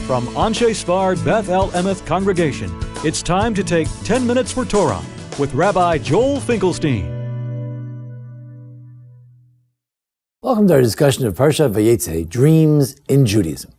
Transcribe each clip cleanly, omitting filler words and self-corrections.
From Anshe Sfard Beth El Emeth Congregation, it's time to take 10 Minutes for Torah with Rabbi Joel Finkelstein. Welcome to our discussion of Parsha Vayetze, dreams in Judaism.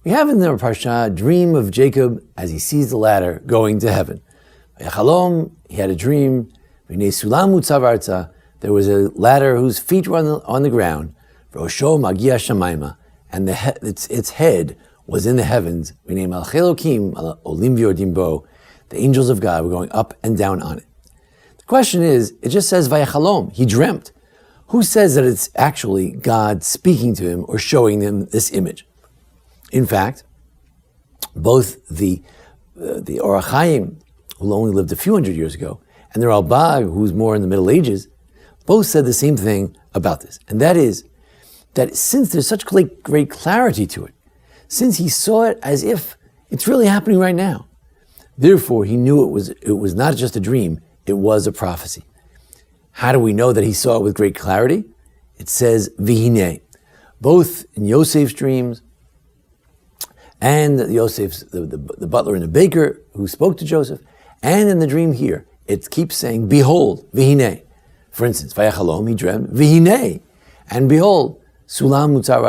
We have in the Parsha a dream of Jacob as he sees the ladder going to heaven. Vayachalom, he had a dream. V'nei sulam utzav arza, there was a ladder whose feet were on the ground. V'rosho magia shamayma, and its head was in the heavens. V'nei malchei Elokim olim v'yordim bo, the angels of God were going up and down on it. The question is, it just says Vayachalom, he dreamt. Who says that it's actually God speaking to him or showing him this image? In fact, both the Or HaChaim, who only lived a few hundred years ago, and the Ralbag, who's more in the Middle Ages, both said the same thing about this. And that is that since there's such great clarity to it, since he saw it as if it's really happening right now, therefore he knew it was not just a dream, it was a prophecy. How do we know that he saw it with great clarity? It says, Vihine. Both in Yosef's dreams and Yosef's, the butler and the baker who spoke to Joseph, and in the dream here, it keeps saying, behold, Vihine. For instance, Vayachalom, he dreamt, Vihine. And behold, Sulam mutzar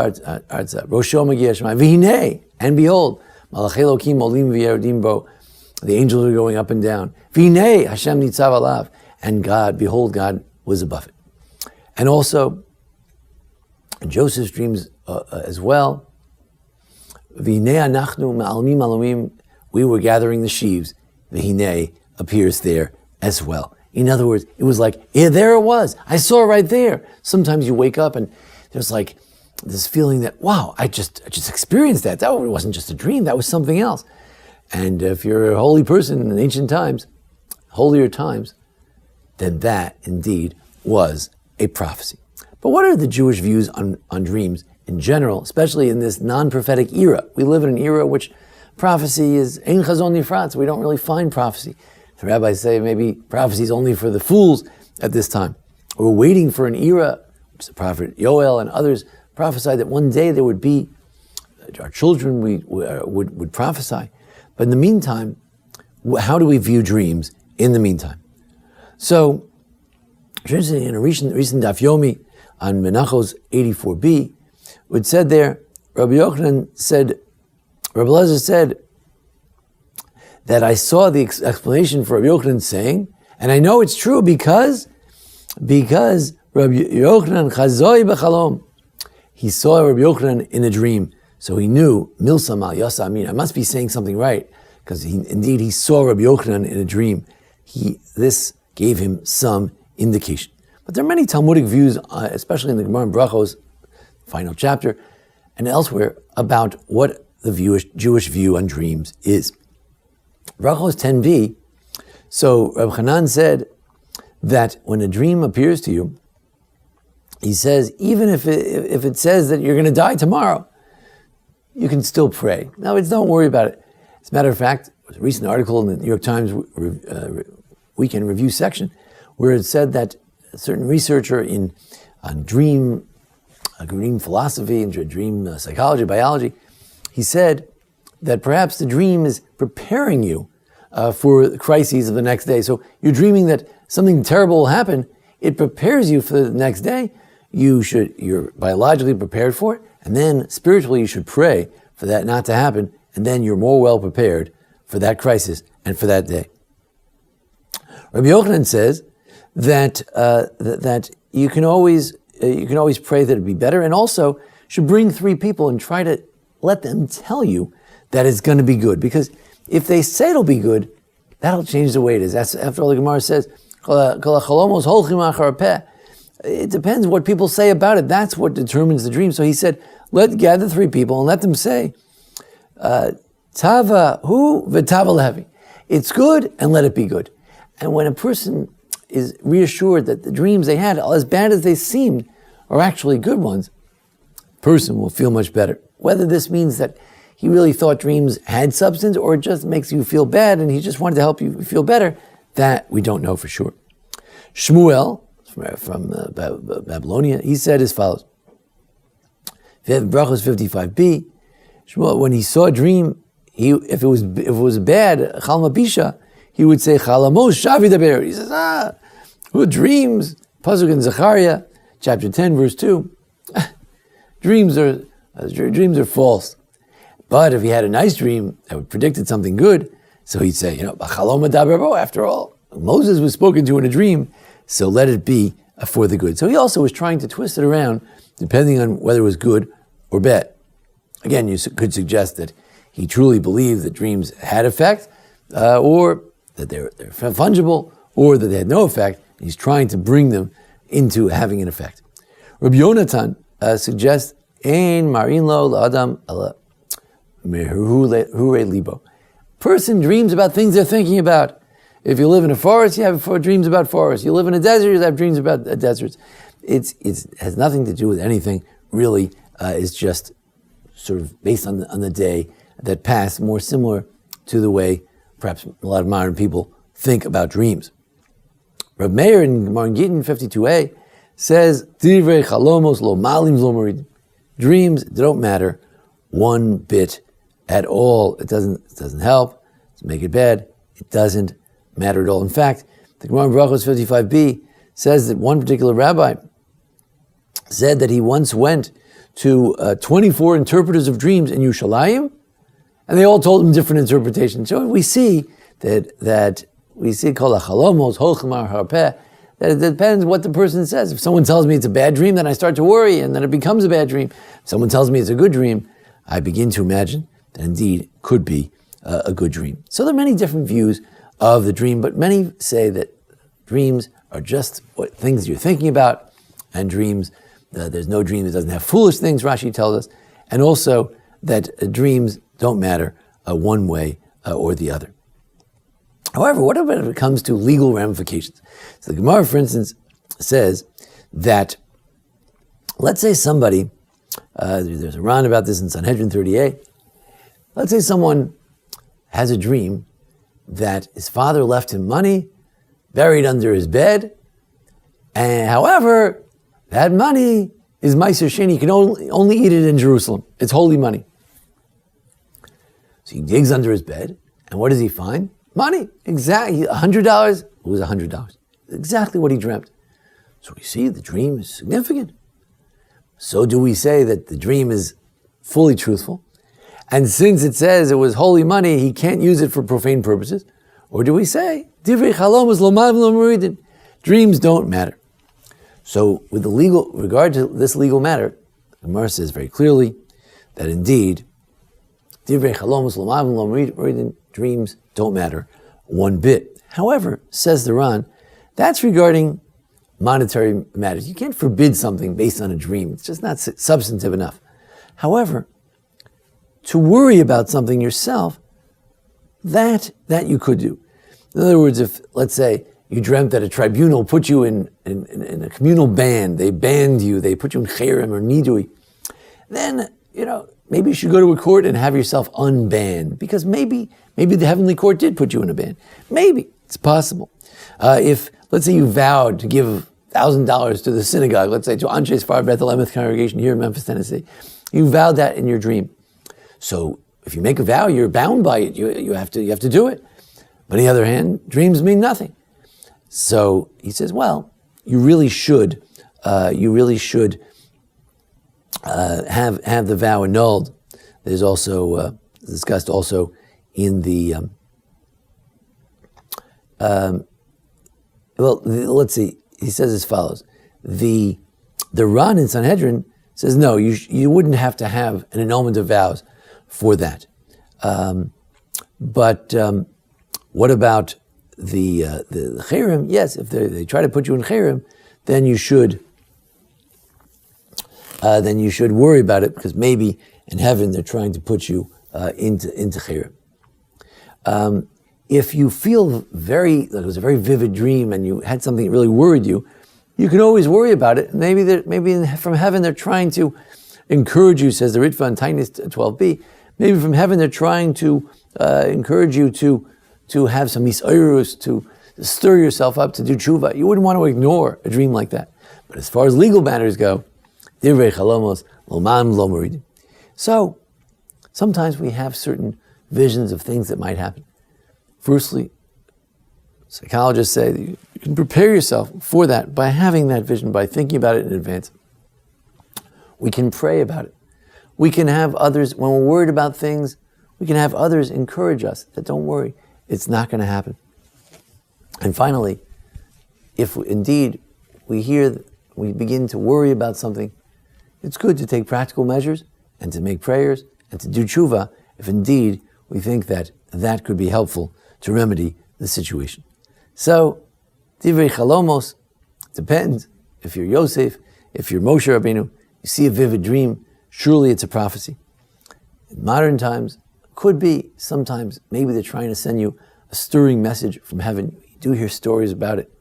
arza, Rosho magia shemai, Vihine. And behold, Malachei Elokim olim v'yordim bo, the angels are going up and down. Vihine, Hashem nitzav alav. And God, behold, God was above it. And also, in Joseph's dreams as well, V'hinei anachnu ma'almim alomim, we were gathering the sheaves. V'hinei appears there as well. In other words, it was like, yeah, there it was. I saw it right there. Sometimes you wake up and there's like this feeling that, wow, I just experienced that. That wasn't just a dream, that was something else. And if you're a holy person in ancient times, holier times, then that indeed was a prophecy. But what are the Jewish views on dreams in general, especially in this non-prophetic era? We live in an era in which prophecy is ein chazon nifrat, so we don't really find prophecy. The rabbis say maybe prophecy is only for the fools at this time. We're waiting for an era, which the prophet Yoel and others prophesied that one day there would be, our children would prophesy. But in the meantime, how do we view dreams in the meantime? So, in a recent Daf Yomi on Menachos 84b, it said there, Rabbi Yochanan said, Rabbi Elazar said that I saw the explanation for Rabbi Yochanan saying, and I know it's true because Rabbi Yochanan chazoi b'chalom, he saw Rabbi Yochanan in a dream, so he knew milsam al yasa amin. I must be saying something right because he saw Rabbi Yochanan in a dream. This gave him some indication. But there are many Talmudic views, especially in the Gemara and Brachos, final chapter, and elsewhere, about what the Jewish view on dreams is. Brachos 10b, so Reb Hanan said that when a dream appears to you, he says, even if it says that you're going to die tomorrow, you can still pray. Now, don't worry about it. As a matter of fact, there was a recent article in the New York Times Weekend Review section where it said that a certain researcher on dream philosophy and dream psychology, biology, he said that perhaps the dream is preparing you for the crises of the next day. So you're dreaming that something terrible will happen. It prepares you for the next day. You're biologically prepared for it, and then spiritually you should pray for that not to happen, and then you're more well prepared for that crisis and for that day. Rabbi Yochanan says that you can always pray that it'd be better, and also should bring 3 people and try to let them tell you that it's going to be good. Because if they say it'll be good, that'll change the way it is. That's, after all, the Gemara says, it depends what people say about it. That's what determines the dream. So he said, gather 3 people and let them say, Tava hu v'tava levi. It's good and let it be good. And when a person is reassured that the dreams they had, as bad as they seemed, are actually good ones, the person will feel much better. Whether this means that he really thought dreams had substance or it just makes you feel bad and he just wanted to help you feel better, that we don't know for sure. Shmuel, from Babylonia, he said as follows. Brachos 55b, Shmuel, when he saw a dream, if it was bad, Chalma Bisha, he would say, Chalamos Shavi Daber. He says, who dreams? Pasuk in Zechariah, chapter 10, verse 2. Dreams are false. But if he had a nice dream that predicted something good, so he'd say, Chalom Daber Bo, after all, Moses was spoken to in a dream, so let it be for the good. So he also was trying to twist it around, depending on whether it was good or bad. Again, you could suggest that he truly believed that dreams had effect, or that they're fungible, or that they had no effect. He's trying to bring them into having an effect. Rabbi Yonatan suggests, Ein marin lo la'adam ala mehure libo. Person dreams about things they're thinking about. If you live in a forest, you have dreams about forests. You live in a desert, you have dreams about deserts. It has nothing to do with anything, really. It's just sort of based on the day that passed, more similar to the way perhaps a lot of modern people think about dreams. Reb Meir in Gemara Gittin 52a says, Divrei chalomos lo malim lo morid. Dreams don't matter one bit at all. It doesn't help to make it bad. It doesn't matter at all. In fact, the Gemara in Brachos 55b says that one particular rabbi said that he once went to 24 interpreters of dreams in Yerushalayim, and they all told him different interpretations. So we see that we see kol hachalomos holchemar harpeh, that it depends what the person says. If someone tells me it's a bad dream, then I start to worry, and then it becomes a bad dream. If someone tells me it's a good dream, I begin to imagine that indeed it could be a good dream. So there are many different views of the dream, but many say that dreams are just what things you're thinking about, and dreams, there's no dream that doesn't have foolish things, Rashi tells us, and also that dreams don't matter one way or the other. However, what about if it comes to legal ramifications? So the Gemara, for instance, says that, let's say somebody, there's a Ran about this in Sanhedrin 38, let's say someone has a dream that his father left him money buried under his bed, and however, that money is Meiser Sheni. You can only eat it in Jerusalem. It's holy money. So he digs under his bed, and what does he find? Money. Exactly. $100. It was $100. Exactly what he dreamt. So we see the dream is significant. So do we say that the dream is fully truthful? And since it says it was holy money, he can't use it for profane purposes? Or do we say, Divrei chalomos lo malim lo moridin? Dreams don't matter. So with regard to this legal matter, the Gemara says very clearly that indeed, Divrei chalomos lo malim lo moridin, dreams don't matter one bit. However, says the Ran, that's regarding monetary matters. You can't forbid something based on a dream. It's just not substantive enough. However, to worry about something yourself, that you could do. In other words, if, let's say, you dreamt that a tribunal put you in a communal ban, they banned you, they put you in harem or nidui, then, maybe you should go to a court and have yourself unbanned, because maybe the heavenly court did put you in a ban. Maybe, it's possible. If, let's say you vowed to give $1,000 to the synagogue, let's say to Anshe Sfar Beth El Emet congregation here in Memphis, Tennessee, you vowed that in your dream. So if you make a vow, you're bound by it. You have to do it. But on the other hand, dreams mean nothing. So he says, well, you really should have the vow annulled. There's also discussed also in the let's see. He says as follows: the Ran in Sanhedrin says no, you wouldn't have to have an annulment of vows for that. But what about the harem? Yes, if they try to put you in harem, then you should worry about it, because maybe in heaven they're trying to put you into harem. If you feel like it was a very vivid dream and you had something that really worried you, you can always worry about it. Maybe from heaven they're trying to encourage you, says the Ritva in Tainis 12b. Maybe from heaven they're trying to encourage you to have some misayrus, to stir yourself up to do tshuva. You wouldn't want to ignore a dream like that. But as far as legal matters go, divrei chalomos lo malim lo moridin. So Sometimes we have certain visions of things that might happen. Firstly, psychologists say that you can prepare yourself for that by having that vision, by thinking about it in advance. We can pray about it. We can have others, when we're worried about things, we can have others encourage us that don't worry, it's not going to happen. And finally, if indeed we begin to worry about something, it's good to take practical measures and to make prayers and to do tshuva if indeed we think that that could be helpful to remedy the situation. So, divrei chalomos, depends. If you're Yosef, if you're Moshe Rabbeinu, you see a vivid dream, surely it's a prophecy. In modern times, could be, sometimes, maybe they're trying to send you a stirring message from heaven. You do hear stories about it.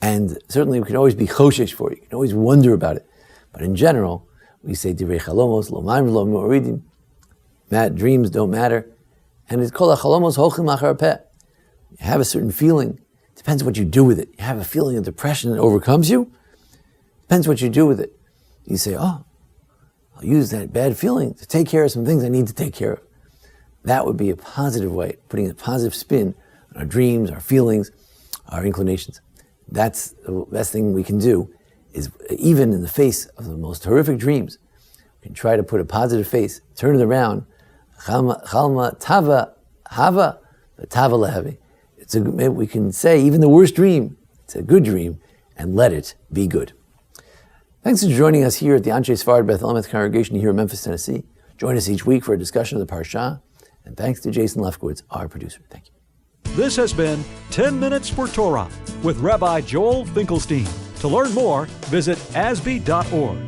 And certainly we can always be choshesh for it. You can always wonder about it. But in general, we say, divrei chalomos, lo maim lo moridim. Dreams don't matter. And it's called a chalomos holchim achar peh. You have a certain feeling. Depends what you do with it. You have a feeling of depression that overcomes you. Depends what you do with it. You say, oh, I'll use that bad feeling to take care of some things I need to take care of. That would be a positive way, putting a positive spin on our dreams, our feelings, our inclinations. That's the best thing we can do, is even in the face of the most horrific dreams, we can try to put a positive face, turn it around. Chalma tava hava, tava lehevi. We can say even the worst dream, it's a good dream, and let it be good. Thanks for joining us here at the Anshe Sfard Beth El congregation here in Memphis, Tennessee. Join us each week for a discussion of the Parsha. And thanks to Jason Lefkowitz, our producer. Thank you. This has been 10 Minutes for Torah with Rabbi Joel Finkelstein. To learn more, visit asb.org.